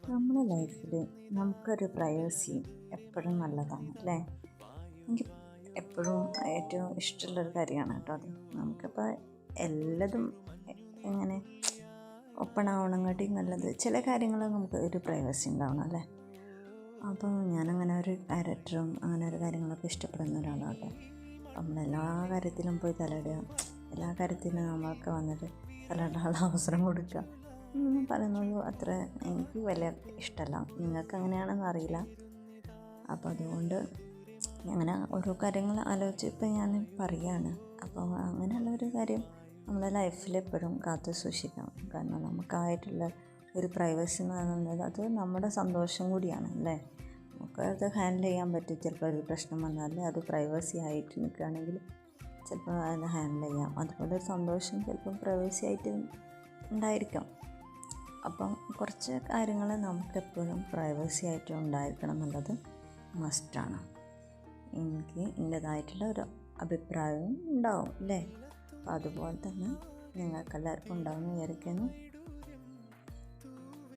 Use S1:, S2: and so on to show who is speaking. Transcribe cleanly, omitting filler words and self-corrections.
S1: നമ്മുടെ ലൈഫിൽ നമുക്കൊരു പ്രൈവസി എപ്പോഴും നല്ലതാണ് അല്ലേ. എനിക്ക് എപ്പോഴും ഏറ്റവും ഇഷ്ടമുള്ളൊരു കാര്യമാണ് കേട്ടോ അത്. നമുക്കിപ്പോൾ എല്ലാതും എങ്ങനെ ഓപ്പൺ ആവണമെങ്കിൽ നല്ലത് ചില കാര്യങ്ങൾ നമുക്ക് ഒരു പ്രൈവസി ഉണ്ടാവണം അല്ലേ. അപ്പോൾ ഞാനങ്ങനെ ഒരു ക്യാരക്ടറും അങ്ങനെ ഒരു കാര്യങ്ങളൊക്കെ ഇഷ്ടപ്പെടുന്ന ഒരാളാണ് കേട്ടോ. നമ്മളെല്ലാ കാര്യത്തിലും പോയി തലയിടുക, എല്ലാ കാര്യത്തിലും നമ്മൾക്ക് വന്നിട്ട് തലയിടാനുള്ള അവസരം കൊടുക്കുക പറയുന്നത് അത്ര എനിക്ക് വലിയ ഇഷ്ടമല്ല. നിങ്ങൾക്ക് എങ്ങനെയാണെന്ന് അറിയില്ല. അപ്പോൾ അതുകൊണ്ട് അങ്ങനെ ഓരോ കാര്യങ്ങൾ ആലോചിച്ച് ഇപ്പം ഞാൻ പറയുകയാണ്. അപ്പോൾ അങ്ങനെയുള്ളൊരു കാര്യം നമ്മുടെ ലൈഫിൽ എപ്പോഴും കാത്തു സൂക്ഷിക്കണം. കാരണം നമുക്കായിട്ടുള്ള ഒരു പ്രൈവസി എന്ന് പറയുന്നത് അത് നമ്മുടെ സന്തോഷം കൂടിയാണ് അല്ലേ. നമുക്കത് ഹാൻഡിൽ ചെയ്യാൻ പറ്റും. ചിലപ്പോൾ ഒരു പ്രശ്നം വന്നാൽ അത് പ്രൈവസി ആയിട്ട് നിൽക്കുകയാണെങ്കിൽ ചിലപ്പോൾ അത് ഹാൻഡിൽ ചെയ്യാം. അതുപോലെ ഒരു സന്തോഷം ചിലപ്പം പ്രൈവസി ആയിട്ട് ഉണ്ടായിരിക്കാം. അപ്പം കുറച്ച് കാര്യങ്ങൾ നമുക്കെപ്പോഴും പ്രൈവസി ആയിട്ട് ഉണ്ടായിരിക്കണം എന്നുള്ളത് മസ്റ്റാണ്. എനിക്ക് എൻ്റേതായിട്ടുള്ള ഒരു അഭിപ്രായവും ഉണ്ടാവും അല്ലേ. അപ്പോൾ അതുപോലെ തന്നെ നിങ്ങൾക്കെല്ലാവർക്കും ഉണ്ടാവുമെന്ന് വിചാരിക്കുന്നു.